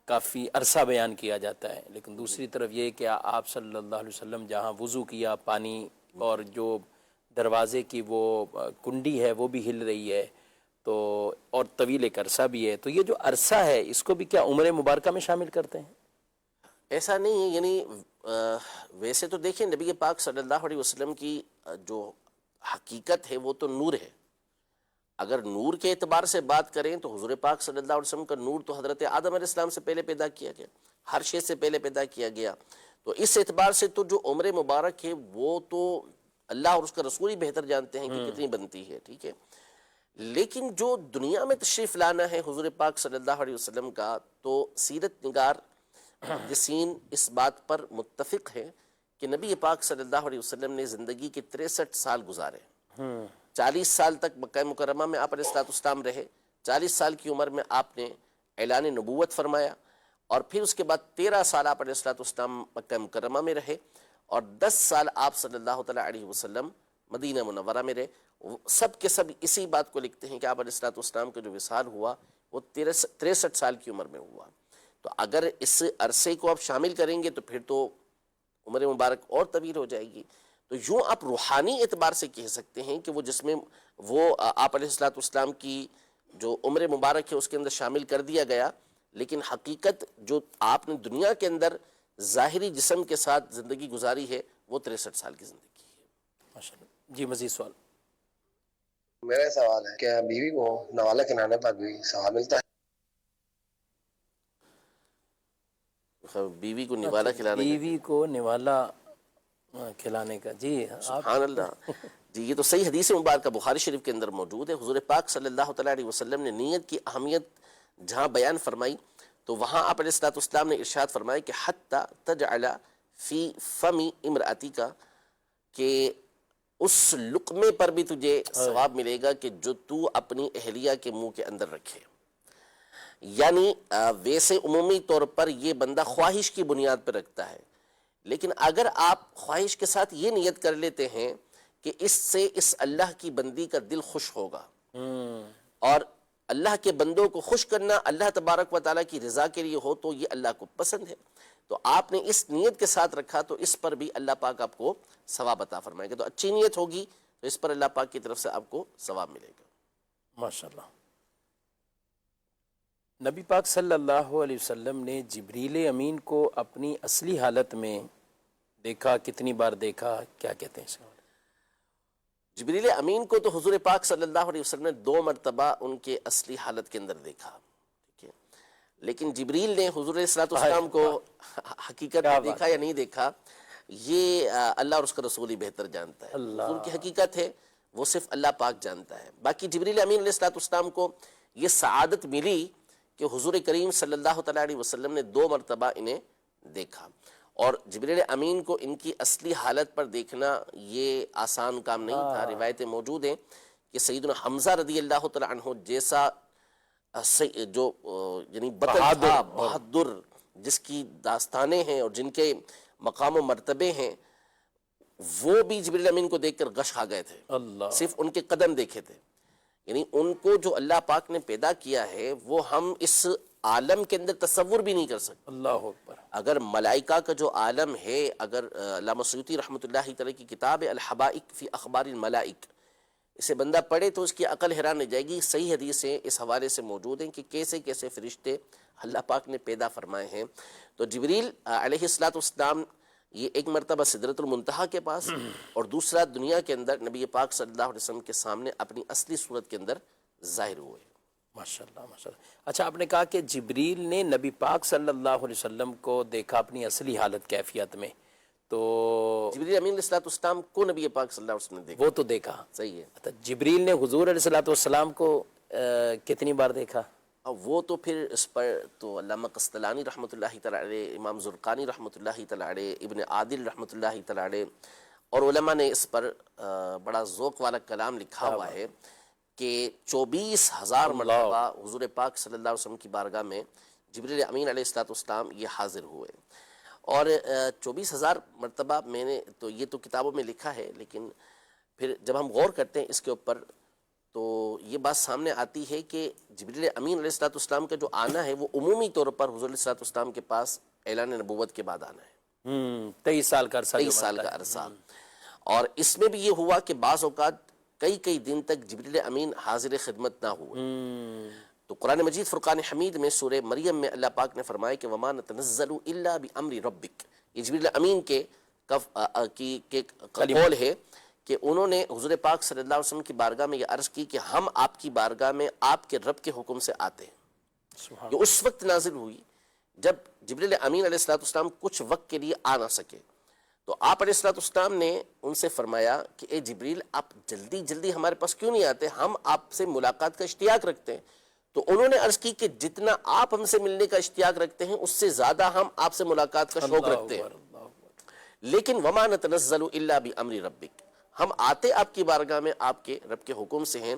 Speaker 2: کافی عرصہ بیان کیا جاتا ہے، لیکن دوسری طرف یہ کہ آپ صلی اللہ علیہ وسلم جہاں وضو کیا، پانی اور جو دروازے کی وہ کنڈی ہے وہ بھی ہل رہی ہے، تو اور طویل ایک عرصہ بھی ہے، تو یہ جو عرصہ ہے اس کو بھی کیا عمر مبارکہ میں شامل کرتے ہیں؟
Speaker 3: ایسا نہیں ہے، یعنی ویسے تو دیکھیں نبی پاک صلی اللہ علیہ وسلم کی جو حقیقت ہے وہ تو نور ہے۔ اگر نور کے اعتبار سے بات کریں تو حضور پاک صلی اللہ علیہ وسلم کا نور تو حضرت آدم علیہ السلام سے پہلے پیدا کیا گیا، ہر شے سے پہلے پیدا کیا گیا، تو اس اعتبار سے تو جو عمر مبارک ہے وہ تو اللہ اور اس کا رسول ہی بہتر جانتے ہیں کہ کتنی بنتی ہے، ٹھیک ہے۔ لیکن جو دنیا میں تشریف لانا ہے حضور پاک صلی اللہ علیہ وسلم کا، تو سیرت نگار محدثین اس بات پر متفق ہے کہ نبی پاک صلی اللہ علیہ وسلم نے زندگی کے 63 سال گزارے، 40 سال تک مکہ مکرمہ میں آپ علیہ السلام رہے، 40 سال کی عمر میں آپ نے اعلان نبوت فرمایا، اور پھر اس کے بعد 13 سال آپ علیہ السلام مکہ مکرمہ میں رہے، اور 10 سال آپ صلی اللہ تعالیٰ علیہ وسلم مدینہ منورہ میں رہے۔ سب کے سب اسی بات کو لکھتے ہیں کہ آپ علیہ السلام کا جو وصال ہوا وہ 63 سال کی عمر میں ہوا۔ تو اگر اس عرصے کو آپ شامل کریں گے تو پھر تو عمر مبارک اور طویل ہو جائے گی۔ تو یوں آپ روحانی اعتبار سے کہہ سکتے ہیں کہ وہ جس میں وہ آپ علیہ السلام کی جو عمر مبارک ہے اس کے اندر شامل کر دیا گیا، لیکن حقیقت جو آپ نے دنیا کے اندر ظاہری جسم کے ساتھ زندگی گزاری ہے وہ 63 سال کی زندگی ہے.
Speaker 2: ماشاء اللہ. جی مزید سوال.
Speaker 8: میرا سوال ہے کیا بیوی کو نوالہ کھلانے پر بھی ثواب ملتا ہے؟
Speaker 3: بیوی کو نوالا کھلانے کا.
Speaker 2: بیوی کو نوالا کھلانے کا. جی
Speaker 3: سبحان اللہ. جی یہ تو صحیح حدیث مبارکہ بخاری شریف کے اندر موجود ہے. حضور پاک صلی اللہ تعالیٰ علیہ وسلم نے نیت کی اہمیت جہاں بیان فرمائی تو وہاں آپ علیہ الصلوۃ والسلام نے ارشاد فرمایا کہ حتی تجعل فی فم امرأتک، کہ اس لقمے پر بھی تجھے ثواب ملے گا کہ جو تو اپنی اہلیہ کے منہ کے اندر رکھے. یعنی ویسے عمومی طور پر یہ بندہ خواہش کی بنیاد پر رکھتا ہے، لیکن اگر آپ خواہش کے ساتھ یہ نیت کر لیتے ہیں کہ اس سے اس اللہ کی بندی کا دل خوش ہوگا، اور اللہ کے بندوں کو خوش کرنا اللہ تبارک و تعالیٰ کی رضا کے لیے ہو تو یہ اللہ کو پسند ہے، تو آپ نے اس نیت کے ساتھ رکھا تو اس پر بھی اللہ پاک آپ کو ثواب عطا فرمائے گا. تو اچھی نیت ہوگی تو اس پر اللہ پاک کی طرف سے آپ کو ثواب ملے گا.
Speaker 2: ماشاءاللہ. نبی پاک صلی اللہ علیہ وسلم نے جبریل امین کو اپنی اصلی حالت میں دیکھا، کتنی بار دیکھا، کیا کہتے ہیں اس کا؟
Speaker 3: جبریل امین کو تو حضور پاک صلی اللہ علیہ وسلم نے 2 مرتبہ ان کے اصلی حالت کے اندر دیکھا، ٹھیک ہے، لیکن جبریل نے حضور صلی اللہ علیہ وسلم کو حقیقت میں دیکھا یا نہیں دیکھا یہ اللہ اور اس کا رسول ہی بہتر جانتا ہے. حضور کی حقیقت ہے وہ صرف اللہ پاک جانتا ہے. باقی جبریل امین علیہ الصلوۃ والسلام کو یہ سعادت ملی کہ حضور کریم صلی اللہ تعالیٰ علیہ وسلم نے 2 مرتبہ انہیں دیکھا، اور جبریل امین کو ان کی اصلی حالت پر دیکھنا یہ آسان کام نہیں تھا. روایتیں موجود ہیں کہ سیدنا حمزہ رضی اللہ تعالیٰ عنہ جیسا جو یعنی بہادر جس کی داستانیں ہیں اور جن کے مقام و مرتبے ہیں، وہ بھی جبریل امین کو دیکھ کر غش کھا گئے تھے. صرف ان کے قدم دیکھے تھے. یعنی ان کو جو اللہ پاک نے پیدا کیا ہے وہ ہم اس عالم کے اندر تصور بھی نہیں کر سکتے.
Speaker 2: اللہ اکبر.
Speaker 3: اگر ملائکہ کا جو عالم ہے، اگر علامہ سیوطی رحمۃ اللہ تعالی کی کتاب الحبائق فی اخبار الملائک اسے بندہ پڑھے تو اس کی عقل حیران رہ جائے گی. صحیح حدیثیں اس حوالے سے موجود ہیں کہ کیسے کیسے فرشتے اللہ پاک نے پیدا فرمائے ہیں. تو جبریل علیہ الصلوۃ والسلام یہ ایک مرتبہ سدرۃ المنتہا کے پاس اور دوسرا دنیا کے اندر نبی پاک صلی اللہ علیہ وسلم کے سامنے اپنی اصلی صورت کے اندر ظاہر ہوئے.
Speaker 2: ماشاءاللہ ماشاءاللہ. اچھا آپ نے کہا کہ جبریل نے نبی پاک صلی اللہ علیہ وسلم کو دیکھا اپنی اصلی حالت کیفیت میں، تو
Speaker 3: جبریل امین علیہ الصلوۃ والسلام کو نبی پاک صلی اللہ علیہ وسلم نے دیکھا.
Speaker 2: وہ تو دیکھا.
Speaker 3: صحیح ہے.
Speaker 2: اچھا جبریل نے حضور علیہ الصلوۃ والسلام کو کتنی بار دیکھا؟
Speaker 3: وہ تو پھر اس پر تو علامہ قسطلانی رحمۃ اللہ تعالیٰ علیہ، امام زرقانی رحمۃ اللہ تعالیٰ علیہ، ابن عادل رحمۃ اللہ تعالیٰ علیہ اور علماء نے اس پر بڑا ذوق والا کلام لکھا ہوا ہے کہ 24,000 مرتبہ حضور پاک صلی اللہ علیہ وسلم کی بارگاہ میں جبریل امین علیہ الصلوۃ والسلام یہ حاضر ہوئے. اور 24,000 مرتبہ میں نے تو یہ تو کتابوں میں لکھا ہے، لیکن پھر جب ہم غور کرتے ہیں اس کے اوپر تو یہ بات سامنے آتی ہے کہ جبریل امین علیہ الصلوۃ والسلام کا جو آنا ہے وہ عمومی طور پر حضور علیہ الصلوۃ والسلام کے پاس اعلان نبوت کے بعد آنا ہے.
Speaker 2: 23 سال کا عرصہ.
Speaker 3: 23 سال کا عرصہ. اور اس میں بھی یہ ہوا کہ بعض اوقات کئی دن تک جبریل امین حاضر خدمت نہ ہوئے. تو قرآن مجید فرقان حمید میں سورہ مریم میں اللہ پاک نے فرمایا کہ وَمَا نَتَنَزَّلُ إِلَّا بِأَمْرِ رَبِّكَ. یہ جبریل امین کے قول ہے کہ انہوں نے حضور پاک صلی اللہ علیہ وسلم کی بارگاہ میں یہ عرض کی کہ ہم آپ کی بارگاہ میں آپ کے رب کے حکم سے آتے ہیں. یہ اس وقت نازل ہوئی جب جبریل امین علیہ الصلوۃ والسلام کچھ وقت کے لیے آ نہ سکے. تو آپ علیہ الصلوۃ والسلام نے ان سے فرمایا کہ اے جبریل آپ جلدی ہمارے پاس کیوں نہیں آتے، ہم آپ سے ملاقات کا اشتیاق رکھتے ہیں. تو انہوں نے عرض کی کہ جتنا آپ ہم سے ملنے کا اشتیاق رکھتے ہیں اس سے زیادہ ہم آپ سے ملاقات کا شوق رکھتے ہیں. لیکن وما نتنزل الا بامر ربک، ہم آتے آپ کی بارگاہ میں آپ کے رب کے حکم سے ہیں.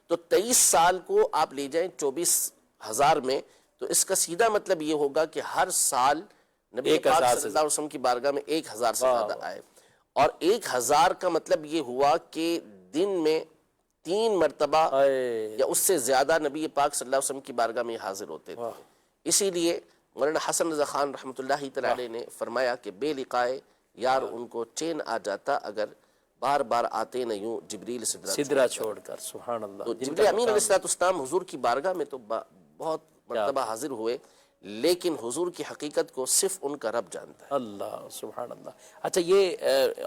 Speaker 3: تو 23 سال کو آپ لے جائیں 24,000 میں، تو اس کا سیدھا مطلب یہ ہوگا کہ ہر سال نبی پاک صلی اللہ علیہ وسلم کی بارگاہ میں 1,000 سے زیادہ آئے. اور 1,000 کا مطلب یہ ہوا کہ دن میں 3 مرتبہ یا اس سے زیادہ نبی پاک صلی اللہ علیہ وسلم کی بارگاہ میں حاضر ہوتے تھے. اسی لیے مولانا حسن رضا خان رحمۃ اللہ تعالی علیہ نے فرمایا کہ بے لقائے یار ان کو چین آ جاتا اگر بار بار آتے نہ یوں جبریل
Speaker 2: سدرا چھوڑ کر. سبحان اللہ.
Speaker 3: تو جبریل امین علیہ الصلوۃ والسلام حضور کی بارگاہ میں تو بہت مرتبہ حاضر ہوئے، لیکن حضور کی حقیقت کو صرف ان کا رب جانتا ہے۔
Speaker 2: اللہ سبحان اللہ۔ اچھا یہ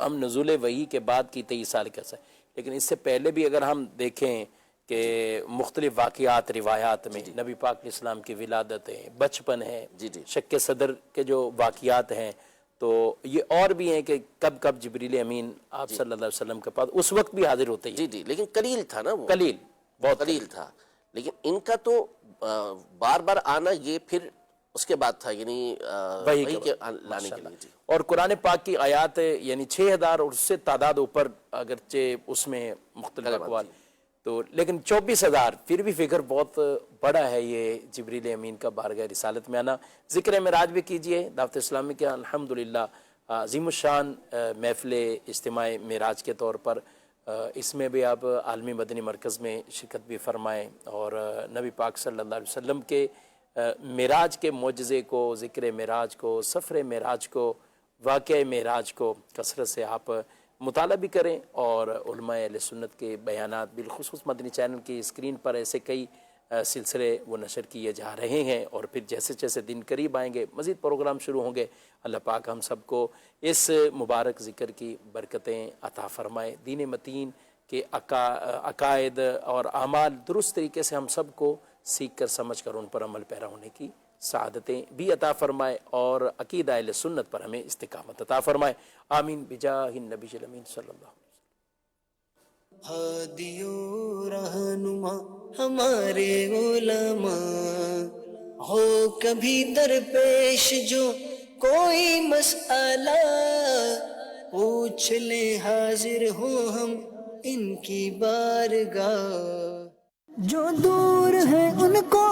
Speaker 2: ہم نزول وحی کے بعد کی 23 سال کا ہے، لیکن اس سے پہلے بھی اگر ہم دیکھیں کہ مختلف واقعات روایات میں نبی پاک علیہ السلام کی ولادت ہے، بچپن ہے، شق صدر کے جو واقعات ہیں، تو یہ اور بھی ہیں کہ کب کب جبریل امین آپ صلی اللہ علیہ وسلم کے پاس اس وقت بھی حاضر ہوتے ہیں۔
Speaker 3: جی لیکن قلیل تھا نا، وہ
Speaker 2: قلیل، بہت
Speaker 3: قلیل تھا، لیکن ان کا تو بار بار آنا یہ پھر اس کے بعد تھا، یعنی وحی کے لانے کے لیے۔
Speaker 2: اور قرآن پاک کی آیات یعنی 6000 اور اس سے تعداد اوپر، اگرچہ اس میں مختلف اقوال، تو لیکن 24000 پھر بھی فکر بہت بڑا ہے یہ جبریل امین کا بارگاہ رسالت میں آنا۔ ذکر معراج بھی کیجئے دعوت اسلامی کے، الحمدللہ عظیم الشان محفل اجتماع معراج کے طور پر، اس میں بھی آپ عالمی مدنی مرکز میں شرکت بھی فرمائیں، اور نبی پاک صلی اللہ علیہ وسلم کے معراج کے معجزے کو، ذکر معراج کو، سفر معراج کو، واقعہ معراج کو کثرت سے آپ مطالعہ بھی کریں، اور علماء اہل سنت کے بیانات، بالخصوص مدنی چینل کی اسکرین پر ایسے کئی سلسلے وہ نشر کیے جا رہے ہیں، اور پھر جیسے جیسے دن قریب آئیں گے مزید پروگرام شروع ہوں گے۔ اللہ پاک ہم سب کو اس مبارک ذکر کی برکتیں عطا فرمائے، دین متین کے عقائد اور اعمال درست طریقے سے ہم سب کو سیکھ کر سمجھ کر ان پر عمل پیرا ہونے کی سعادتیں بھی عطا فرمائے، اور عقیدہ اہل سنت پر ہمیں استقامت عطا فرمائے، آمین بجاہ النبی الامین صلی اللہ علیہ وسلم۔
Speaker 1: ہادی و رہنما ہمارے علماء، ہو کبھی درپیش جو کوئی مسئلہ، پوچھ لیں حاضر ہوں ہم ان کی بارگاہ، جو دور ہے ان کو